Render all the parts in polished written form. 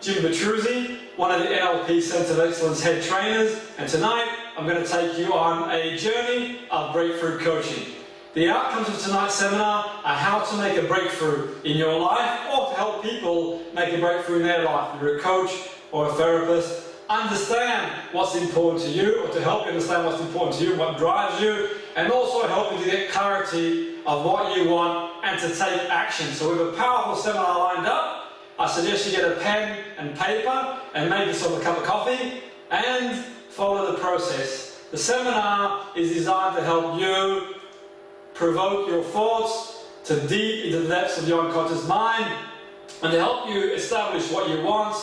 Jimmy Petruzzi, one of the NLP Centre of Excellence head trainers, and tonight I'm going to take you on a journey of breakthrough coaching. The outcomes of tonight's seminar are how to make a breakthrough in your life or to help people make a breakthrough in their life. If you're a coach or a therapist, understand what's important to you, or to help you understand what's important to you, what drives you, and also help you to get clarity of what you want and to take action. So we have a powerful seminar lined up. I suggest you get a pen and paper and maybe yourself a cup of coffee and follow the process. The seminar is designed to help you provoke your thoughts to deep into the depths of your unconscious mind and to help you establish what you want,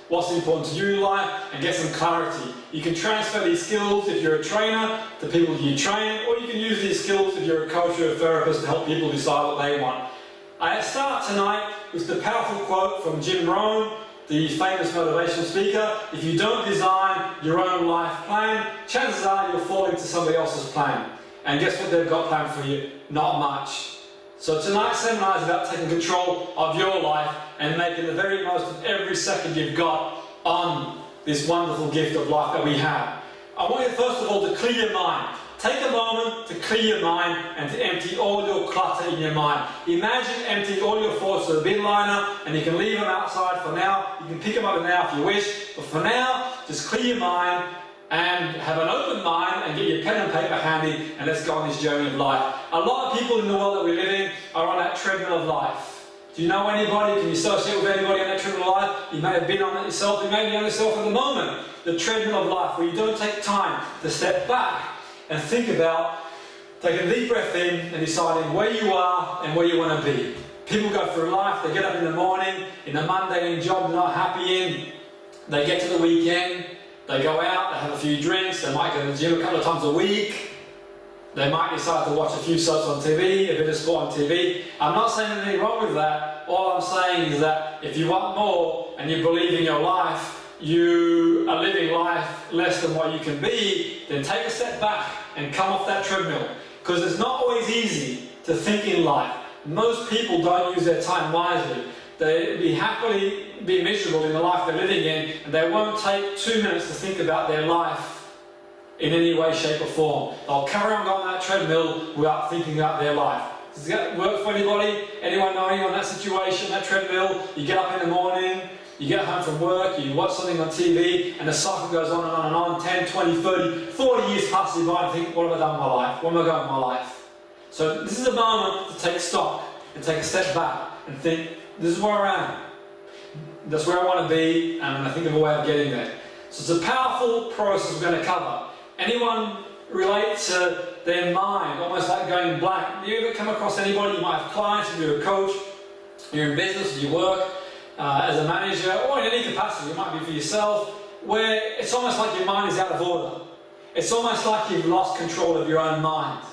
what's important to you in life, and get some clarity. You can transfer these skills if you're a trainer to people you train, or you can use these skills if you're a coach or a therapist to help people decide what they want. I start tonight with the powerful quote from Jim Rohn, the famous motivational speaker: if you don't design your own life plan, chances are you'll fall into somebody else's plan. And guess what they've got planned for you? Not much. So tonight's seminar is about taking control of your life and making the very most of every second you've got on this wonderful gift of life that we have. I want you first of all to clear your mind. Take a moment to clear your mind and to empty all your clutter in your mind. Imagine emptying all your thoughts to the bin liner, and you can leave them outside for now. You can pick them up now if you wish, but for now, just clear your mind and have an open mind and get your pen and paper handy, and let's go on this journey of life. A lot of people in the world that we live in are on that treadmill of life. Do you know anybody? Can you associate with anybody on that treadmill of life? You may have been on it yourself, you may be on yourself at the moment. The treadmill of life, where you don't take time to step back and think about taking a deep breath in and deciding where you are and where you want to be. People go through life, they get up in the morning, in a mundane job they're not happy in, they get to the weekend, they go out, they have a few drinks, they might go to the gym a couple of times a week, they might decide to watch a few soaps on TV, a bit of sport on TV. I'm not saying anything wrong with that. All I'm saying is that if you want more and you believe in your life, you are living life less than what you can be, then take a step back and come off that treadmill. Because it's not always easy to think in life. Most people don't use their time wisely. They be miserable in the life they're living in, and they won't take 2 minutes to think about their life in any way, shape or form. They'll carry on going on that treadmill without thinking about their life. Does that work for anybody? Anyone know anyone in that situation, that treadmill? You get up in the morning, you get home from work, you watch something on TV, and the cycle goes on and on and on, 10, 20, 30, 40 years pass you by and think, what have I done with my life? Where am I going with my life? So this is a moment to take stock and take a step back and think, this is where I am. That's where I want to be, and I think of a way of getting there. So it's a powerful process we're going to cover. Anyone relate to their mind, almost like going blank? Do you ever come across anybody? You might have clients, if you're a coach, you're in business, you work as a manager, or in any capacity, it might be for yourself, where it's almost like your mind is out of order. It's almost like you've lost control of your own mind.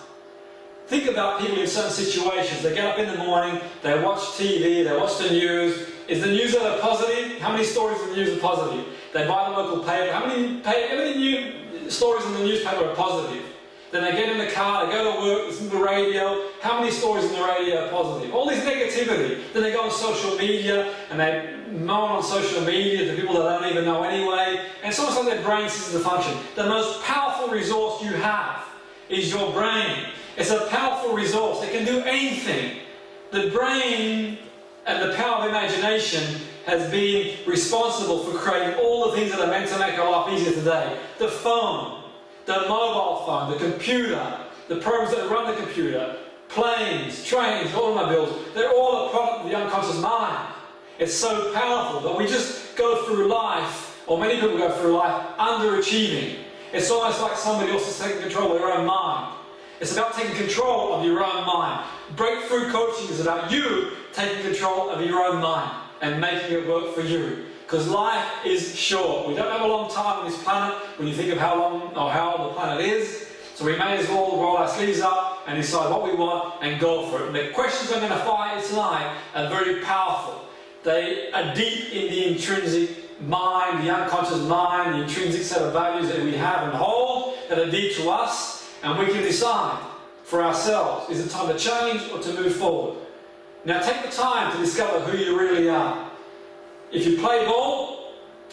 Think about people in certain situations. They get up in the morning, they watch TV, they watch the news. Is the news ever positive? How many stories in the news are positive? They buy the local paper. How many stories in the newspaper are positive? Then they get in the car, they go to work, listen to the radio. How many stories in the radio are positive? All this negativity. Then they go on social media and they moan on social media to people that they don't even know anyway. And it's almost like their brain ceases to function. The most powerful resource you have is your brain. It's a powerful resource. It can do anything. The brain and the power of imagination has been responsible for creating all the things that are meant to make our life easier today. The phone, the mobile phone, the computer, the programs that run the computer, planes, trains, automobiles, they're all a product of the unconscious mind. It's so powerful that we just go through life, or many people go through life, underachieving. It's almost like somebody else is taking control of their own mind. It's about taking control of your own mind. Breakthrough coaching is about you taking control of your own mind and making it work for you. Because life is short. We don't have a long time on this planet when you think of how long or how old the planet is. So we may as well roll our sleeves up and decide what we want and go for it. And the questions I'm going to fire tonight are very powerful. They are deep in the intrinsic mind, the unconscious mind, the intrinsic set of values that we have and hold that are deep to us, and we can decide for ourselves, is it time to change or to move forward? Now take the time to discover who you really are. If you play ball,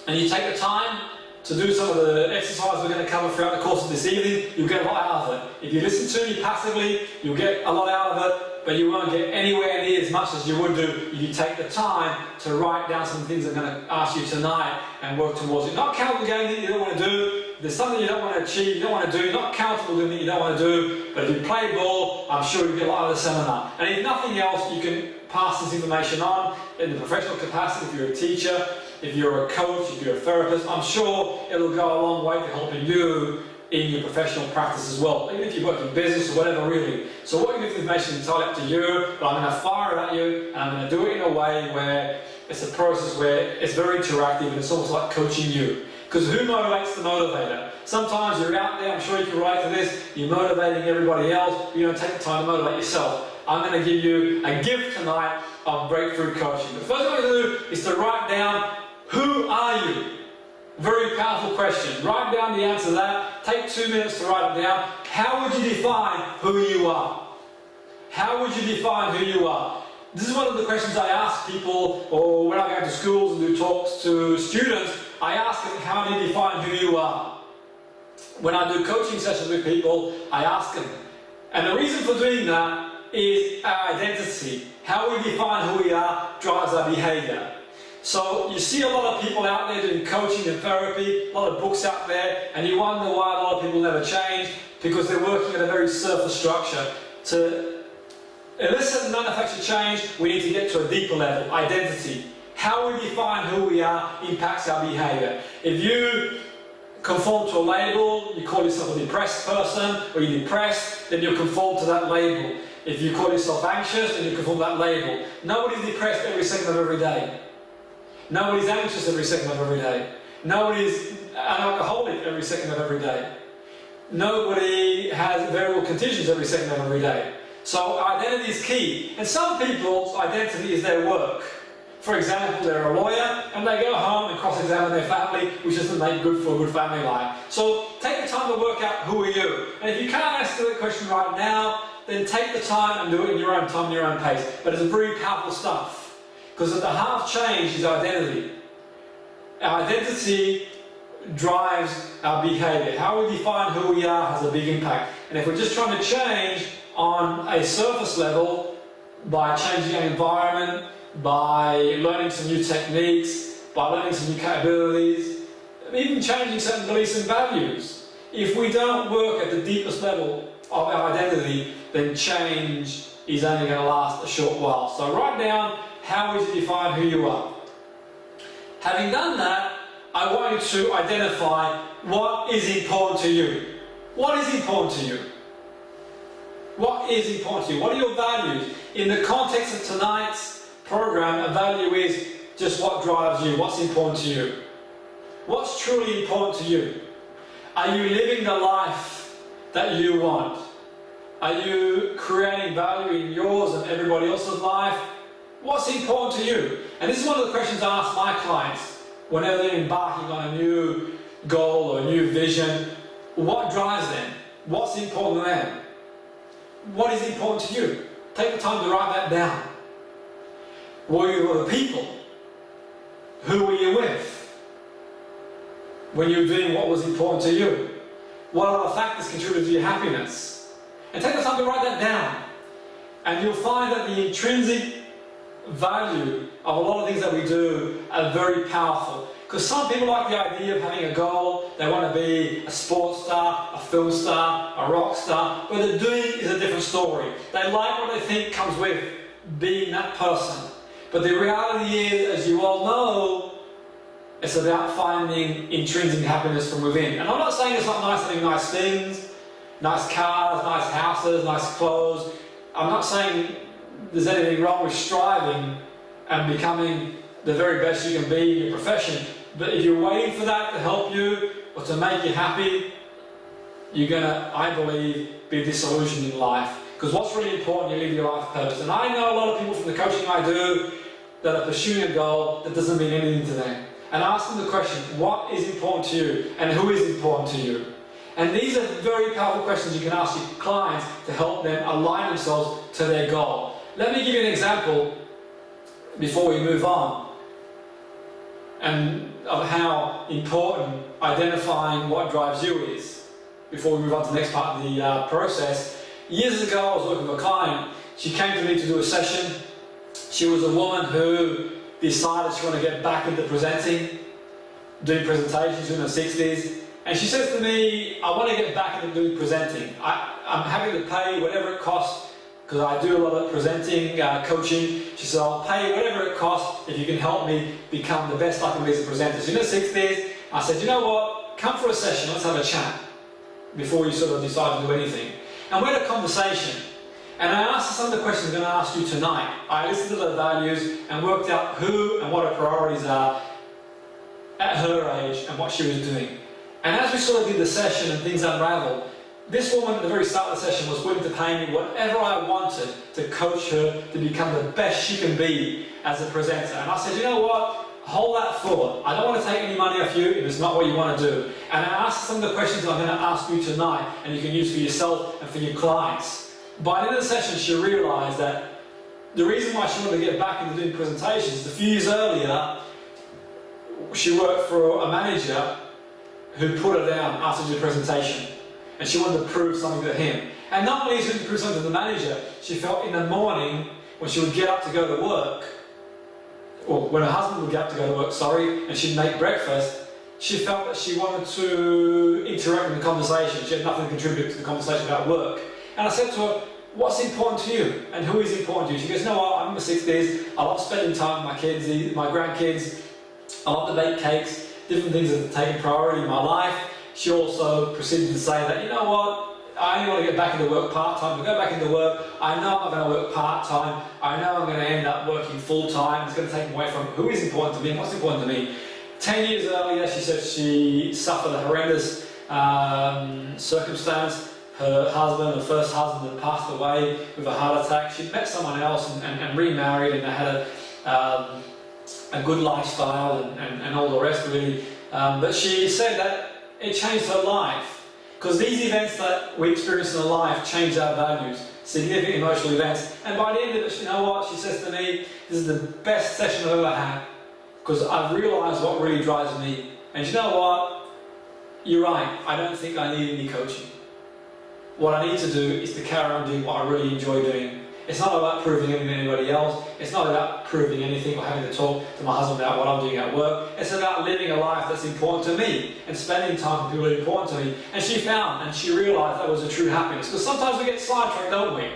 and you take the time to do some of the exercises we're going to cover throughout the course of this evening, you'll get a lot out of it. If you listen to me passively, you'll get a lot out of it, but you won't get anywhere near as much as you would do if you take the time to write down some things I'm going to ask you tonight and work towards it. Not count the game that you don't want to do. If there's something you don't want to achieve, you don't want to do, you're not comfortable doing that you don't want to do, but if you play ball, I'm sure you'll get a lot out of the seminar. And if nothing else, you can pass this information on in the professional capacity if you're a teacher, if you're a coach, if you're a therapist. I'm sure it'll go a long way to helping you in your professional practice as well, even if you work in business or whatever really. So what you do with information is entirely up to you, but I'm going to fire it at you and I'm going to do it in a way where it's a process where it's very interactive and it's almost like coaching you. Because who motivates the motivator? Sometimes you're out there, I'm sure you can relate to this, you're motivating everybody else, but you don't take the time to motivate yourself. I'm going to give you a gift tonight of breakthrough coaching. The first thing I'm going to do is to write down, who are you? Very powerful question. Write down the answer to that. Take 2 minutes to write it down. How would you define who you are? How would you define who you are? This is one of the questions I ask people, or when I go to schools and do talks to students, I ask them, how do you define who you are? When I do coaching sessions with people, I ask them. And the reason for doing that is our identity. How we define who we are drives our behavior. So you see a lot of people out there doing coaching and therapy, a lot of books out there, and you wonder why a lot of people never change, because they're working at a very surface structure. To elicit and manufacture change, we need to get to a deeper level, identity. How we define who we are impacts our behavior. If you conform to a label, you call yourself a depressed person, or you're depressed, then you'll conform to that label. If you call yourself anxious, then you conform to that label. Nobody's depressed every second of every day. Nobody's anxious every second of every day. Nobody's an alcoholic every second of every day. Nobody has variable conditions every second of every day. So identity is key. And some people's identity is their work. For example, they're a lawyer and they go home and cross-examine their family, which doesn't make good for a good family life. So take the time to work out who are you. And if you can't answer that question right now, then take the time and do it in your own time, your own pace. But it's very powerful stuff. Because at the heart of change is identity. Our identity drives our behavior. How we define who we are has a big impact. And if we're just trying to change on a surface level by changing our environment, by learning some new techniques, by learning some new capabilities, even changing certain beliefs and values, if we don't work at the deepest level of our identity, then change is only going to last a short while. So write down, how would you define who you are? Having done that, I want you to identify what is important to you. What is important to you? What is important to you? What are your values? In the context of tonight's program, a value is just what drives you, what's important to you. What's truly important to you? Are you living the life that you want? Are you creating value in yours and everybody else's life? What's important to you? And this is one of the questions I ask my clients whenever they're embarking on a new goal or a new vision. What drives them? What's important to them? What is important to you? Take the time to write that down. Were you with the people? Who were you with when you were doing what was important to you? What other factors contributed to your happiness? And take the time to write that down. And you'll find that the intrinsic value of a lot of things that we do are very powerful. Because some people like the idea of having a goal, they want to be a sports star, a film star, a rock star. What they're doing is a different story. They like what they think comes with being that person. But the reality is, as you all know, it's about finding intrinsic happiness from within. And I'm not saying it's not nice having nice things, nice cars, nice houses, nice clothes. I'm not saying there's anything wrong with striving and becoming the very best you can be in your profession. But if you're waiting for that to help you or to make you happy, you're going to, I believe, be disillusioned in life. Because what's really important, you live your life purpose. And I know a lot of people from the coaching I do that are pursuing a goal that doesn't mean anything to them. And I ask them the question, what is important to you and who is important to you? And these are very powerful questions you can ask your clients to help them align themselves to their goal. Let me give you an example before we move on. and of how important identifying what drives you is. Before we move on to the next part of the process, years ago I was working with a client. She came to me to do a session. She was a woman who decided she wanted to get back into presenting, doing presentations in her 60s. And she says to me, I want to get back into doing presenting. I'm happy to pay whatever it costs, because I do a lot of presenting, coaching. She said, I'll pay whatever it costs if you can help me become the best I can be as a presenter. So in her 60s, I said, you know what, come for a session, let's have a chat before you sort of decide to do anything. And we had a conversation. And I asked her some of the questions I'm going to ask you tonight. I listened to her values and worked out who and what her priorities are at her age and what she was doing. And as we sort of did the session and things unraveled, this woman at the very start of the session was willing to pay me whatever I wanted to coach her to become the best she can be as a presenter. And I said, you know what? Hold that thought. I don't want to take any money off you if it's not what you want to do. And I asked some of the questions that I'm going to ask you tonight, and you can use for yourself and for your clients. By the end of the session, she realised that the reason why she wanted to get back into doing presentations is a few years earlier, she worked for a manager who put her down after she did a presentation. And she wanted to prove something to him. And not only did she prove something to the manager, she felt in the morning when she would get up to go to work, or when her husband would get up to go to work, sorry, and she'd make breakfast, she felt that she wanted to interact in the conversation. She had nothing to contribute to the conversation about work. And I said to her, what's important to you? And who is important to you? She goes, you know what, I'm in my 60s, I love spending time with my kids, my grandkids, I love to bake cakes, different things that have taken priority in my life. She also proceeded to say that, you know what, I only want to get back into work part-time. To go back into work, I know I'm not going to work part-time. I know I'm going to end up working full-time. It's going to take me away from who is important to me and what's important to me. 10 years earlier, she said she suffered a horrendous circumstance. Her husband, her first husband, had passed away with a heart attack. She'd met someone else and remarried, and they had a good lifestyle and all the rest, really. But she said that it changed her life. Because these events that we experience in our life change our values, significant emotional events. And by the end of it, you know what, she says to me, this is the best session I've ever had, because I've realised what really drives me. And you know what, you're right, I don't think I need any coaching. What I need to do is to carry on doing what I really enjoy doing. It's not about proving anything to anybody else. It's not about proving anything or having to talk to my husband about what I'm doing at work. It's about living a life that's important to me and spending time with people who are important to me. And she found and she realised that was a true happiness. Because sometimes we get sidetracked, don't we?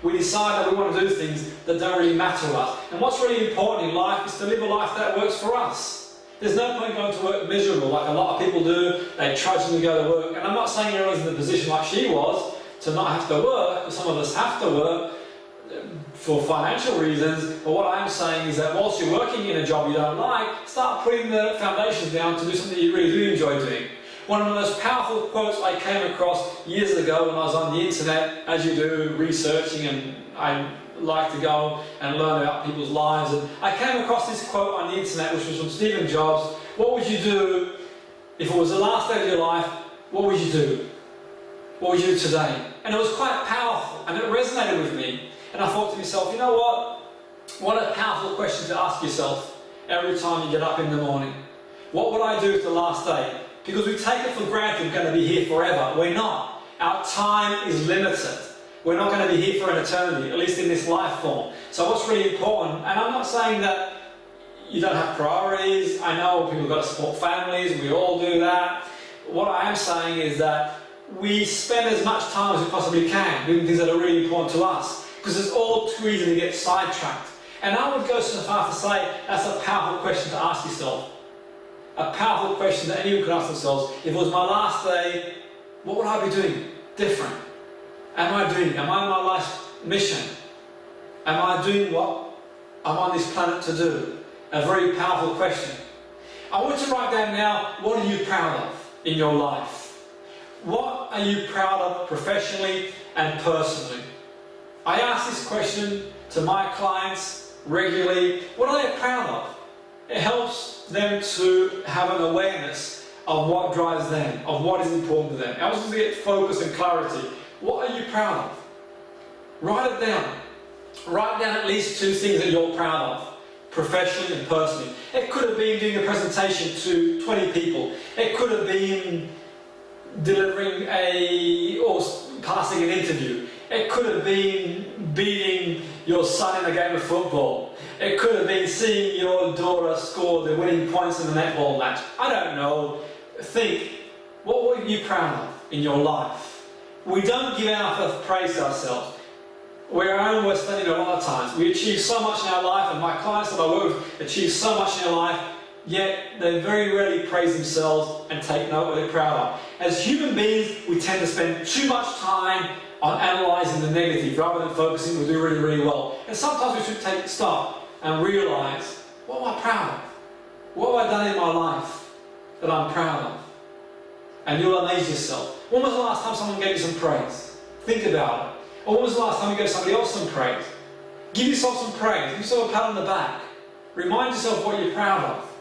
We decide that we want to do things that don't really matter to us. And what's really important in life is to live a life that works for us. There's no point going to work miserable like a lot of people do. They trudgingly go to work. And I'm not saying everyone's in the position like she was to not have to work, because some of us have to work for financial reasons, but what I'm saying is that whilst you're working in a job you don't like, start putting the foundations down to do something you really do enjoy doing. One of the most powerful quotes I came across years ago when I was on the internet, as you do, researching, and I like to go and learn about people's lives, and I came across this quote on the internet which was from Steve Jobs. What would you do if it was the last day of your life? What would you do? What would you do today? And it was quite powerful and it resonated with me. And I thought to myself, you know what a powerful question to ask yourself every time you get up in the morning. What would I do with the last day? Because we take it for granted we're going to be here forever. We're not. Our time is limited. We're not going to be here for an eternity, at least in this life form. So what's really important, and I'm not saying that you don't have priorities. I know people have got to support families, we all do that. What I am saying is that we spend as much time as we possibly can doing things that are really important to us, because it's all too easy to get sidetracked. And I would go so far to say that's a powerful question to ask yourself. A powerful question that anyone could ask themselves. If it was my last day, what would I be doing different? Am I on my life's mission? Am I doing what I'm on this planet to do? A very powerful question. I want you to write down now, what are you proud of in your life? What are you proud of professionally and personally? I ask this question to my clients regularly. What are they proud of? It helps them to have an awareness of what drives them, of what is important to them. It helps them to get focus and clarity. What are you proud of? Write it down. Write down at least 2 things that you're proud of. professionally and personally. It could have been doing a presentation to 20 people. It could have been delivering or passing an interview. It could have been beating your son in a game of football. It could have been seeing your daughter score the winning points in the netball match. I don't know. Think, what were you proud of in your life? We don't give enough praise to ourselves. We're our own worst enemy a lot of times. We achieve so much in our life, and my clients that I work with achieve so much in their life, yet they very rarely praise themselves and take note of what they're proud of. As human beings, we tend to spend too much time on analysing the negative rather than focusing on what we do really, really well. And sometimes we should take stock and realise, what am I proud of? What have I done in my life that I'm proud of? And you'll amaze yourself. When was the last time someone gave you some praise? Think about it. Or when was the last time you gave somebody else some praise? Give yourself some praise. Give yourself a pat on the back. Remind yourself what you're proud of.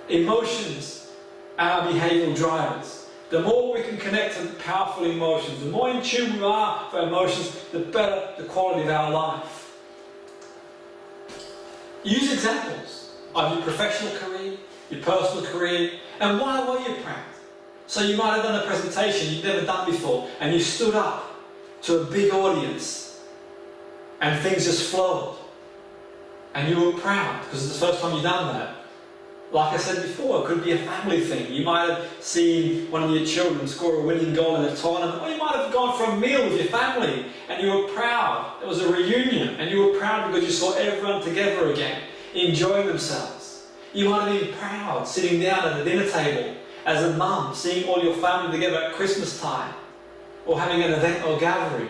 Emotions are our behavioural drivers. The more we can connect to powerful emotions, the more in tune we are for emotions, the better the quality of our life. Use examples of your professional career, your personal career, and why were you proud? So you might have done a presentation you've never done before, and you stood up to a big audience, and things just flowed. And you were proud, because it's the first time you've done that. Like I said before, it could be a family thing. You might have seen one of your children score a winning goal in a tournament, or you might have gone for a meal with your family, and you were proud. It was a reunion, and you were proud because you saw everyone together again, enjoying themselves. You might have been proud sitting down at the dinner table as a mum, seeing all your family together at Christmas time, or having an event or gathering.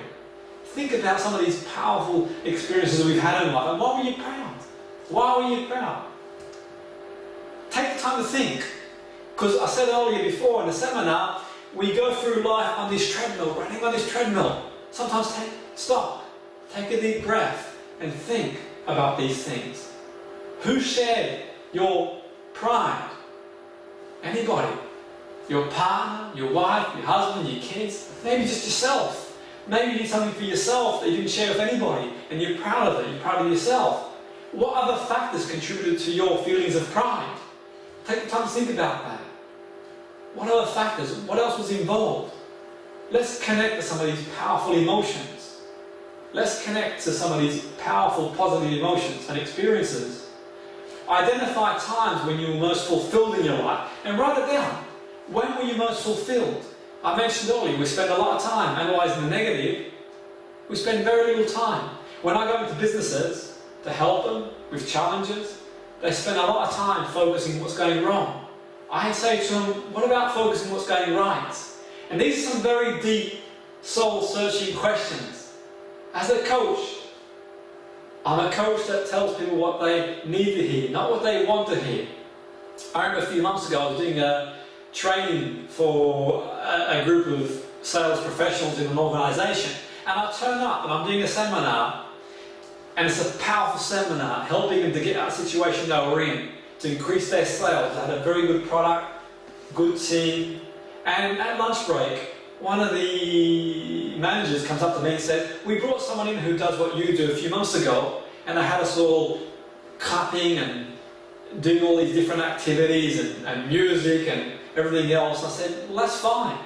Think about some of these powerful experiences we've had in life, and why were you proud? Why were you proud? Take the time to think, because I said earlier before in the seminar, we go through life on this treadmill, running on this treadmill. Sometimes take stock, take a deep breath, and think about these things. Who shared your pride? Anybody? Your partner, your wife, your husband, your kids, maybe just yourself. Maybe you did something for yourself that you didn't share with anybody, and you're proud of it, you're proud of yourself. What other factors contributed to your feelings of pride? Take the time to think about that. What other factors? What else was involved? Let's connect to some of these powerful emotions. Let's connect to some of these powerful positive emotions and experiences. Identify times when you were most fulfilled in your life and write it down. When were you most fulfilled? I mentioned earlier, we spend a lot of time analysing the negative. We spend very little time. When I go into businesses to help them with challenges, they spend a lot of time focusing on what's going wrong. I say to them, what about focusing on what's going right? And these are some very deep, soul-searching questions. As a coach, I'm a coach that tells people what they need to hear, not what they want to hear. I remember a few months ago I was doing a training for a group of sales professionals in an organisation, and I turn up and I'm doing a seminar, and it's a powerful seminar helping them to get out of the situation they were in, to increase their sales. They had a very good product, good team, and at lunch break one of the managers comes up to me and says, we brought someone in who does what you do a few months ago, and they had us all clapping and doing all these different activities and music and everything else. I said, well, that's fine.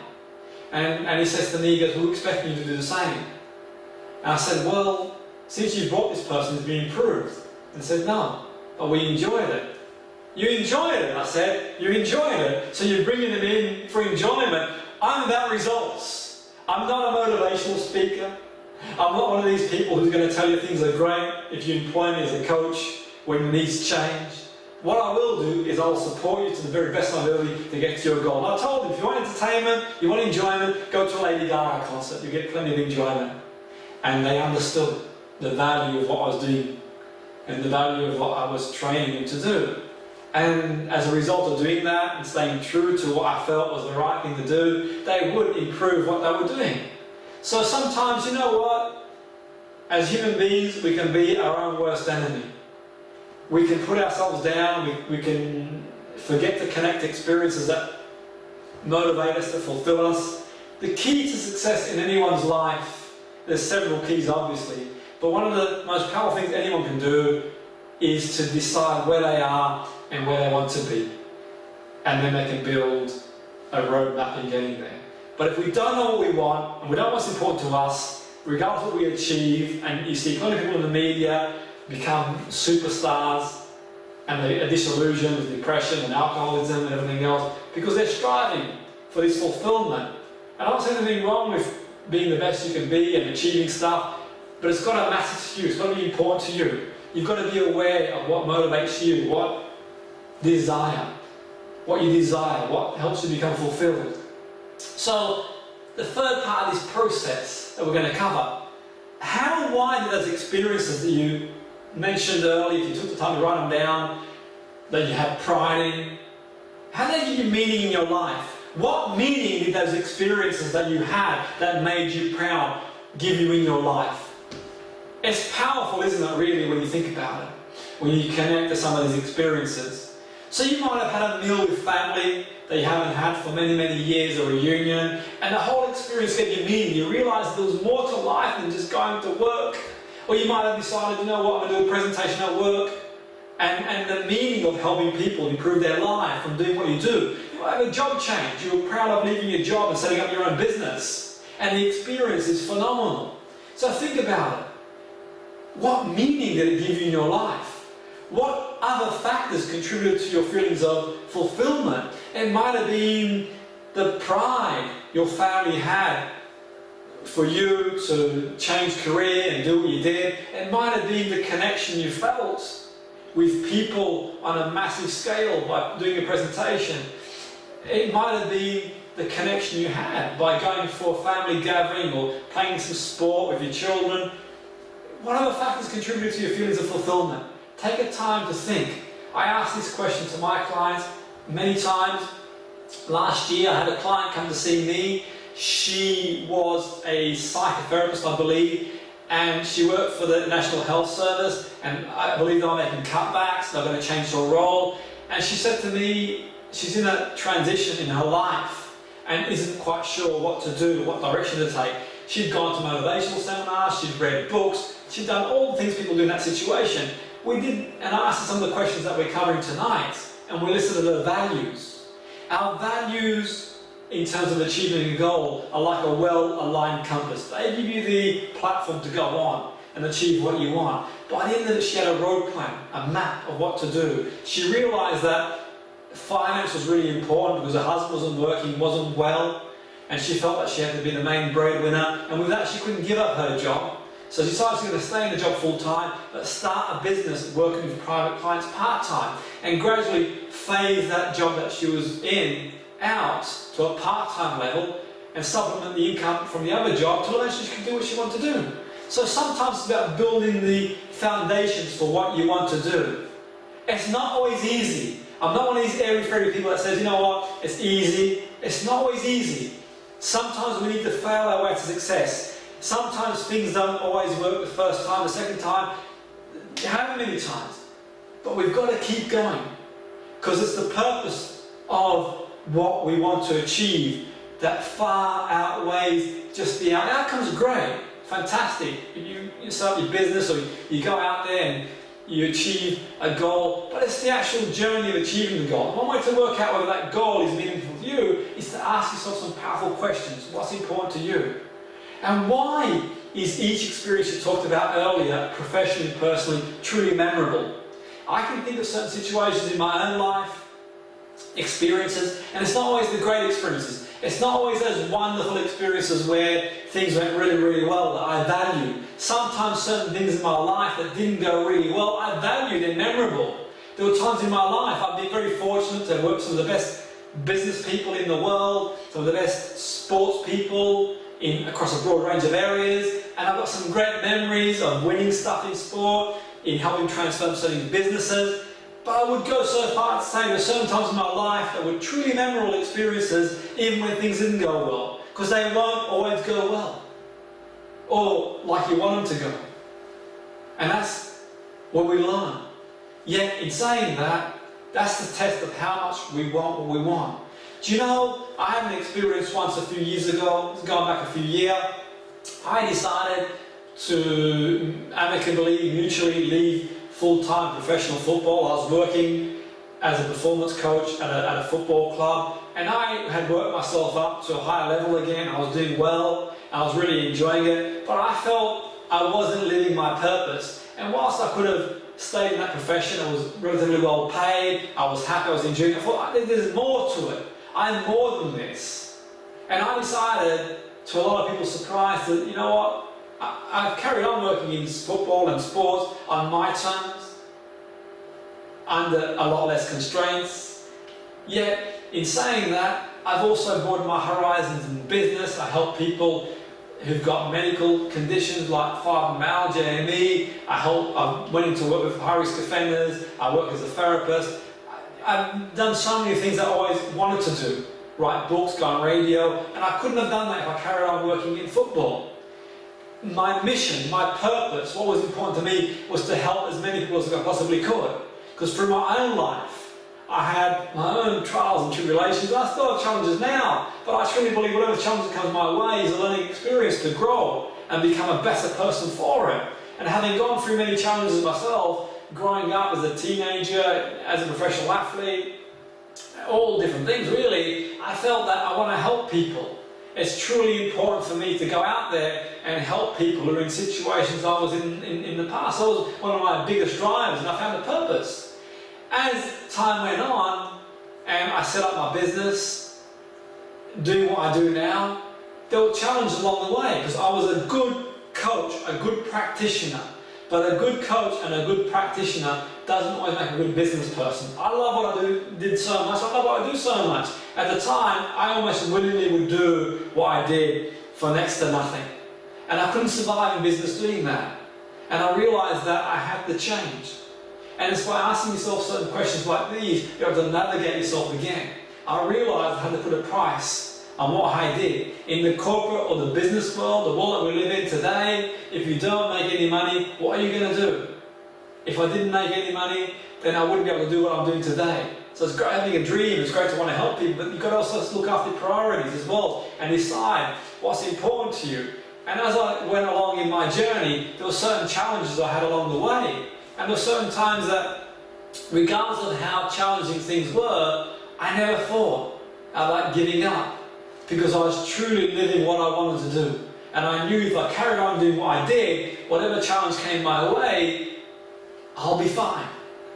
And he says to me, he goes, we're expecting you to do the same. And I said, well, since you brought this person, it's been improved. And he said, no, but we enjoyed it. You enjoyed it, I said. You enjoyed it, so you're bringing them in for enjoyment. I'm about results. I'm not a motivational speaker. I'm not one of these people who's going to tell you things are great if you employ me as a coach when needs change. What I will do is I'll support you to the very best of my ability to get to your goal. And I told them, if you want entertainment, you want enjoyment, go to a Lady Gaga concert. You get plenty of enjoyment. And they understood the value of what I was doing and the value of what I was training them to do. And as a result of doing that and staying true to what I felt was the right thing to do, they would improve what they were doing. So sometimes, you know what? As human beings, we can be our own worst enemy. We can put ourselves down, we can forget to connect experiences that motivate us, that fulfill us. The key to success in anyone's life, there's several keys obviously, but one of the most powerful things anyone can do is to decide where they are and where they want to be. And then they can build a roadmap in getting there. But if we don't know what we want, and we don't know what's important to us, regardless of what we achieve, and you see plenty of people in the media become superstars, and they are disillusioned with depression and alcoholism and everything else, because they're striving for this fulfillment. And I don't see anything wrong with being the best you can be and achieving stuff, but it's got to matter to you, it's got to be important to you. You've got to be aware of what motivates you, what you desire, what helps you become fulfilled. So, the third part of this process that we're going to cover, how and why did those experiences that you mentioned earlier, if you took the time to write them down, that you had pride in, how did they give you meaning in your life? What meaning did those experiences that you had that made you proud give you in your life? It's powerful, isn't it, really, when you think about it, when you connect to some of these experiences. So you might have had a meal with family that you haven't had for many, many years, or a reunion, and the whole experience gave you meaning. You realised there was more to life than just going to work. Or you might have decided, you know what, I'm going to do a presentation at work, and the meaning of helping people improve their life from doing what you do. You might have a job change. You were proud of leaving your job and setting up your own business, and the experience is phenomenal. So think about it. What meaning did it give you in your life? What other factors contributed to your feelings of fulfillment? It might have been the pride your family had for you to change career and do what you did. It might have been the connection you felt with people on a massive scale by doing a presentation. It might have been the connection you had by going for a family gathering or playing some sport with your children. What other factors contributed to your feelings of fulfillment? Take a time to think. I asked this question to my clients many times. Last year I had a client come to see me. She was a psychotherapist, I believe, and she worked for the National Health Service, and I believe they were making cutbacks, they were going to change her role. And she said to me, she's in a transition in her life and isn't quite sure what to do, what direction to take. She'd gone to motivational seminars, she'd read books, she'd done all the things people do in that situation. We did, and I asked her some of the questions that we're covering tonight, and we listened to her values. Our values in terms of achieving a goal are like a well-aligned compass. They give you the platform to go on and achieve what you want. By the end of it, she had a road plan, a map of what to do. She realised that finance was really important because her husband wasn't working, wasn't well, and she felt that she had to be the main breadwinner, and with that she couldn't give up her job. So she decided she was going to stay in the job full-time, but start a business working with private clients part-time, and gradually phase that job that she was in out to a part-time level and supplement the income from the other job till eventually she could do what she wanted to do. So sometimes it's about building the foundations for what you want to do. It's not always easy. I'm not one of these airy-fairy people that says, you know what, it's easy. It's not always easy. Sometimes we need to fail our way to success. Sometimes things don't always work the first time, the second time, however many times. But we've got to keep going, because it's the purpose of what we want to achieve that far outweighs just the outcome's great, fantastic. You start your business or you go out there and you achieve a goal, but it's the actual journey of achieving the goal. One way to work out whether that goal is meaningful to you is to ask yourself some powerful questions. What's important to you? And why is each experience you talked about earlier, professionally, personally, truly memorable? I can think of certain situations in my own life, experiences, and it's not always the great experiences. It's not always those wonderful experiences where things went really, really well that I value. Sometimes certain things in my life that didn't go really well, I value, they're memorable. There were times in my life I've been very fortunate to work with some of the best business people in the world, some of the best sports people across a broad range of areas, and I've got some great memories of winning stuff in sport, in helping transform certain businesses. But I would go so far to say there are certain times in my life that were truly memorable experiences, even when things didn't go well, because they won't always go well, or like you want them to go. And that's what we learn. Yet, in saying that, that's the test of how much we want what we want. Do you know, I had an experience once a few years ago, going back a few years. I decided to amicably, mutually leave full-time professional football. I was working as a performance coach at a football club, and I had worked myself up to a higher level again. I was doing well, I was really enjoying it, but I felt I wasn't living my purpose. And whilst I could have stayed in that profession, I was relatively well paid, I was happy, I was enjoying it, I thought there's more to it. I'm more than this. And I decided, to a lot of people's surprise, that you know what, I've carried on working in football and sports on my terms, under a lot less constraints. Yet, in saying that, I've also broadened my horizons in business. I help people who've got medical conditions like fibromyalgia, ME. I went into work with high-risk offenders. I work as a therapist. I've done so many things I always wanted to do. Write books, go on radio, and I couldn't have done that if I carried on working in football. My mission, my purpose, what was important to me was to help as many people as I possibly could. Because through my own life, I had my own trials and tribulations. I still have challenges now, but I truly believe whatever challenge that comes my way is a learning experience to grow and become a better person for it. And having gone through many challenges myself, growing up as a teenager, as a professional athlete, all different things really, I felt that I want to help people. It's truly important for me to go out there and help people who are in situations I was in the past. That was one of my biggest drives, and I found a purpose. As time went on, and I set up my business, doing what I do now, there were challenges along the way, because I was a good coach, a good practitioner. But a good coach and a good practitioner doesn't always make a good business person. I love what I did so much. I love what I do so much. At the time, I almost willingly would do what I did for next to nothing. And I couldn't survive in business doing that. And I realised that I had to change. And it's by asking yourself certain questions like these, you're able to navigate yourself again. I realised I had to put a price on what I did. In the corporate or the business world, the world that we live in today, if you don't make any money, what are you going to do? If I didn't make any money, then I wouldn't be able to do what I'm doing today. So it's great having a dream, it's great to want to help people, but you've got to also look after your priorities as well and decide what's important to you. And as I went along in my journey, there were certain challenges I had along the way. And there were certain times that, regardless of how challenging things were, I never thought about giving up. Because I was truly living what I wanted to do. And I knew if I carried on doing what I did, whatever challenge came my way, I'll be fine.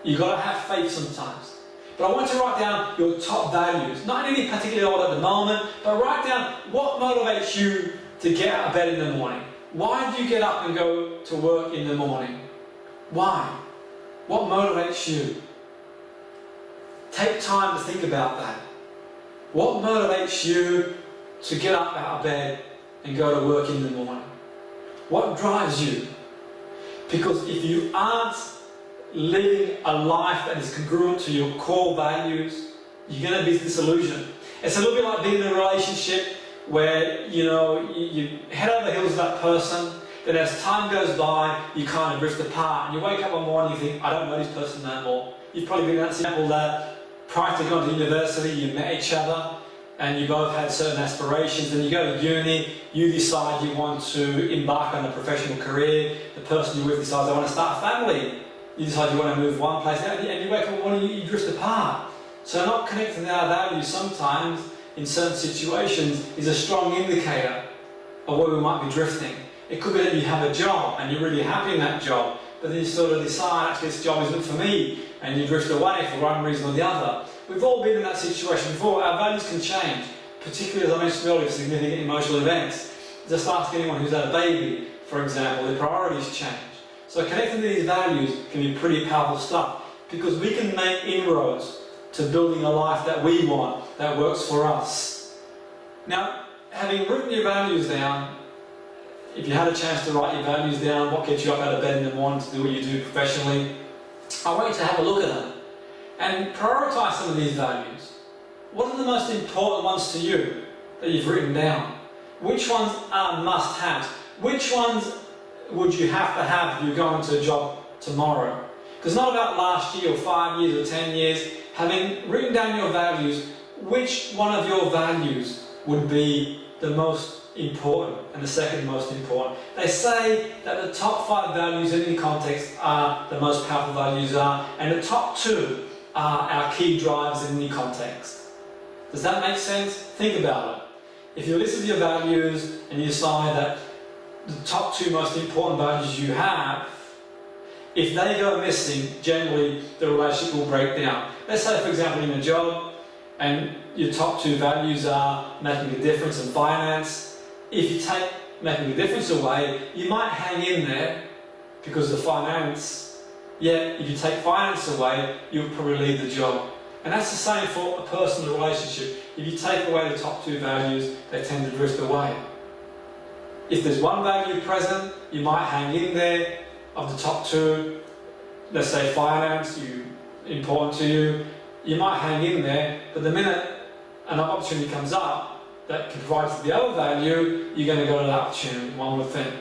You've got to have faith sometimes. But I want you to write down your top values. Not any particular order at the moment, but write down what motivates you to get out of bed in the morning. Why do you get up and go to work in the morning? Why? What motivates you? Take time to think about that. What motivates you to get up out of bed and go to work in the morning? What drives you? Because if you aren't living a life that is congruent to your core values, you're going to be disillusioned. It's a little bit like being in a relationship where you head over the heels of that person, then as time goes by, you kind of drift apart, and you wake up one morning and you think, I don't know this person no more. You've probably been in that example that prior to going to university, you met each other and you both had certain aspirations. Then you go to uni, you decide you want to embark on a professional career. The person you're with decides they want to start a family. You decide you want to move one place, and you wake up one morning, you drift apart. So not connecting our values sometimes in certain situations is a strong indicator of where we might be drifting. It could be that you have a job and you're really happy in that job, but then you sort of decide, actually this job isn't for me, and you drift away for one reason or the other. We've all been in that situation before. Our values can change, particularly, as I mentioned earlier, significant emotional events. Just ask anyone who's had a baby, for example, their priorities change. So connecting to these values can be pretty powerful stuff, because we can make inroads to building a life that we want, that works for us. Now, having written your values down, if you had a chance to write your values down, what gets you up out of bed in the morning to do what you do professionally, I want you to have a look at them and prioritise some of these values. What are the most important ones to you that you've written down? Which ones are must-haves? Which ones would you have to have if you're going to a job tomorrow? Because it's not about last year or 5 years or 10 years. Having written down your values, which one of your values would be the most important and the second most important. They say that the top 5 values in any context are the most powerful values and the top 2 are our key drivers in any context. Does that make sense? Think about it. If you listen to your values and you decide that the top 2 most important values you have, if they go missing, generally the relationship will break down. Let's say, for example, in a job, and your top 2 values are making a difference and finance. If you take making a difference away, you might hang in there because of the finance, yet if you take finance away, you'll probably leave the job. And that's the same for a personal relationship. If you take away the top 2 values, they tend to drift away. If there's one value present, you might hang in there of the top 2. Let's say finance, important to you. You might hang in there, but the minute an opportunity comes up that can provide the other value, you're going to go to that opportunity, one would think.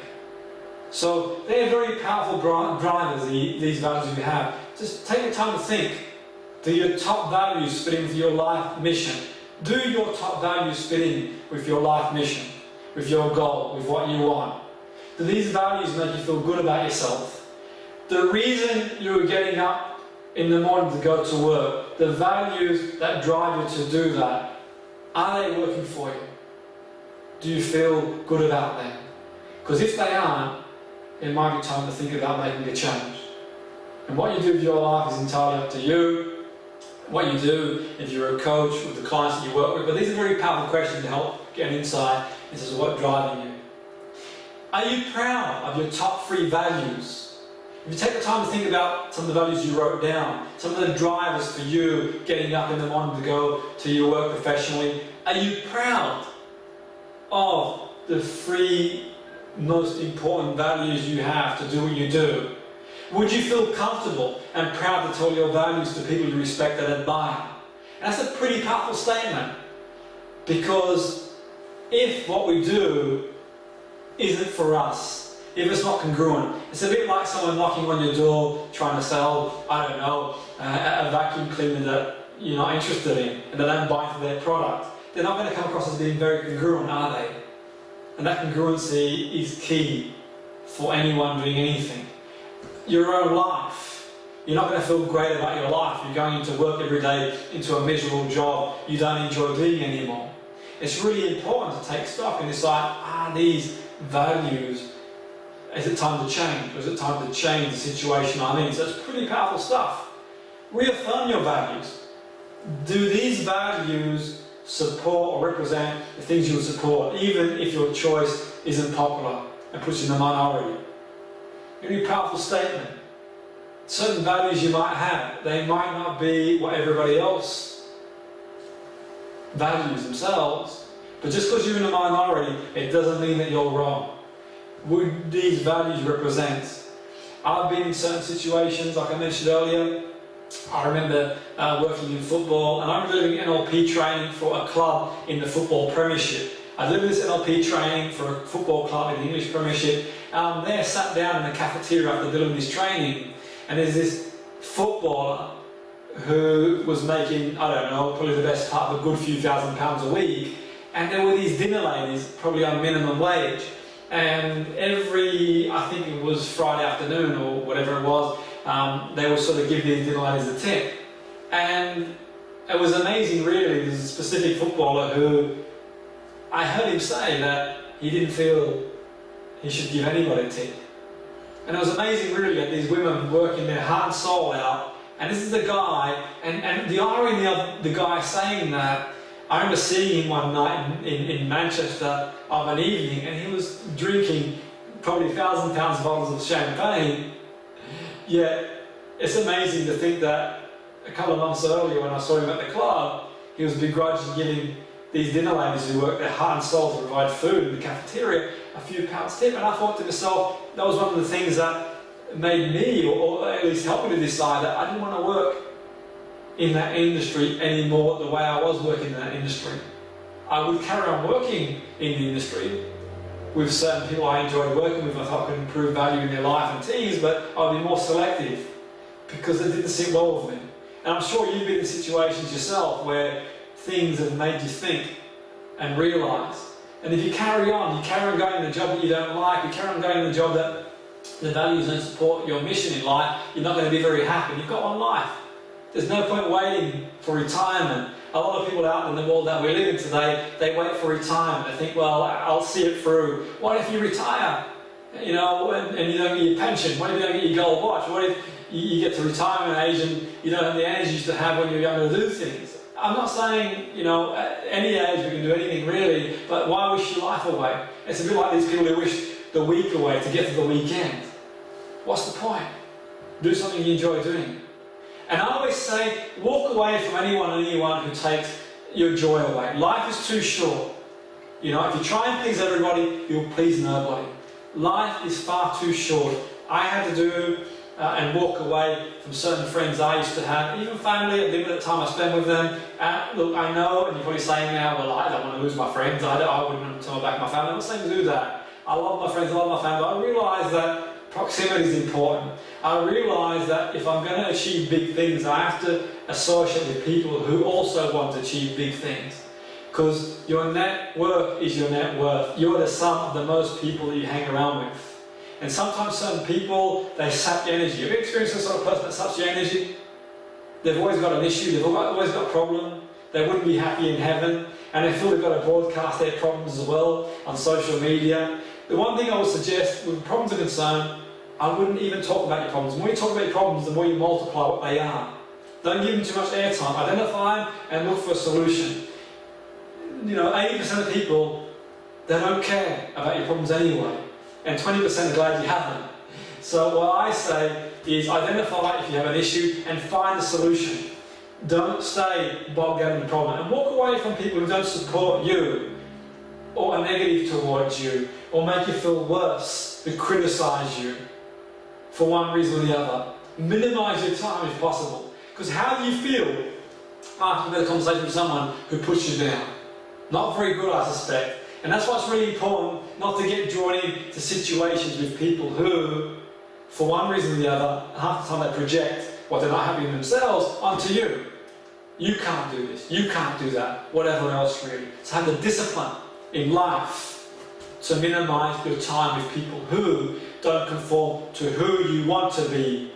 So they're very powerful drivers, these values you have. Just take the time to think. Do your top values fit in with your life mission? Do your top values fit in with your life mission, with your goal, with what you want? Do these values make you feel good about yourself? The reason you're getting up in the morning to go to work, the values that drive you to do that, are they working for you? Do you feel good about them? Because if they aren't, it might be time to think about making a change. And what you do with your life is entirely up to you. What you do if you're a coach with the clients that you work with. But these are very powerful questions to help get an insight into what's driving you. Are you proud of your top 3 values? If you take the time to think about some of the values you wrote down, some of the drivers for you getting up in the morning to go to your work professionally, are you proud of the 3 most important values you have to do what you do? Would you feel comfortable and proud to tell your values to people you respect and admire? And that's a pretty powerful statement, because if what we do isn't for us, if it's not congruent, it's a bit like someone knocking on your door trying to sell, I don't know, a vacuum cleaner that you're not interested in and they don't buy for their product. They're not going to come across as being very congruent, are they? And that congruency is key for anyone doing anything. Your own life. You're not going to feel great about your life. You're going into work every day, into a miserable job you don't enjoy doing anymore. It's really important to take stock and decide, are these values, is it time to change? Or is it time to change the situation I'm in? So it's pretty powerful stuff. Reaffirm your values. Do these values support or represent the things you will support, even if your choice isn't popular and puts you in the minority? A really powerful statement. Certain values you might have, they might not be what everybody else values themselves, but just because you're in a minority, it doesn't mean that you're wrong. Would these values represent? I've been in certain situations, like I mentioned earlier. I remember working in football, and I remember doing NLP training for a club in the football premiership. I did this NLP training for a football club in the English premiership. There, sat down in the cafeteria after doing this training, and there's this footballer who was making, I don't know, probably the best part of a good few £1,000s a week, and there were these dinner ladies, probably on minimum wage, and every, I think it was Friday afternoon or whatever it was, they would sort of give these dinner ladies a tip. And it was amazing really. There's a specific footballer who, I heard him say that he didn't feel he should give anybody a tip. And it was amazing really that these women working their heart and soul out, and this is the guy, and the irony of the guy saying that, I remember seeing him one night in Manchester of an evening, and he was drinking probably £1,000 bottles of champagne. Yet it's amazing to think that a couple of months earlier when I saw him at the club, he was begrudging giving these dinner ladies who work their heart and soul to provide food in the cafeteria a few pounds tip. And I thought to myself, that was one of the things that made me, or at least helped me to decide that I didn't want to work in that industry anymore the way I was working in that industry. I would carry on working in the industry with certain people I enjoyed working with. I thought I could improve value in their life and teams, but I would be more selective because it didn't sit well with me. And I'm sure you've been in situations yourself where things have made you think and realise And if you carry on going in the job that you don't like, you carry on going in the job that the values don't support your mission in life, you're not going to be very happy. You've got one life. There's no point waiting for retirement. A lot of people out in the world that we live in today, they wait for retirement. They think, well, I'll see it through. What if you retire? You know, and you don't get your pension? What if you don't get your gold watch? What if you get to retirement age and you don't have the energy you used to have when you were younger to do things? I'm not saying, you know, at any age we can do anything really, but why wish your life away? It's a bit like these people who wish the week away to get to the weekend. What's the point? Do something you enjoy doing. And I always say, walk away from anyone who takes your joy away. Life is too short. You know, if you try and please everybody, you'll please nobody. Life is far too short. I had to do and walk away from certain friends I used to have, even family, at the limited time I spend with them. Look, I know, and you're probably saying now, well, I don't want to lose my friends. I wouldn't turn back my family. I'm not saying to do that. I love my friends, I love my family, but I realise that proximity is important. I realise that if I'm going to achieve big things, I have to associate with people who also want to achieve big things. Because your net worth is your net worth. You're the sum of the most people that you hang around with. And sometimes certain people, they sap your energy. Have you experienced this sort of person that saps your energy? They've always got an issue, they've always got a problem. They wouldn't be happy in heaven. And they feel they've got to broadcast their problems as well on social media. The one thing I would suggest, with problems are concerned, I wouldn't even talk about your problems. The more you talk about your problems, the more you multiply what they are. Don't give them too much airtime. Identify them and look for a solution. You know, 80% of people, they don't care about your problems anyway. And 20% are glad you have them. So what I say is identify if you have an issue and find a solution. Don't stay bogged down in the problem. And walk away from people who don't support you, or are negative towards you, or make you feel worse, who criticise you for one reason or the other. Minimise your time if possible. Because how do you feel after you've had a conversation with someone who puts you down? Not very good, I suspect. And that's why it's really important not to get drawn into situations with people who, for one reason or the other, half the time they project what they're not happy in themselves onto you. You can't do this, you can't do that, whatever else really. So have the discipline in life to minimise your time with people who don't conform to who you want to be,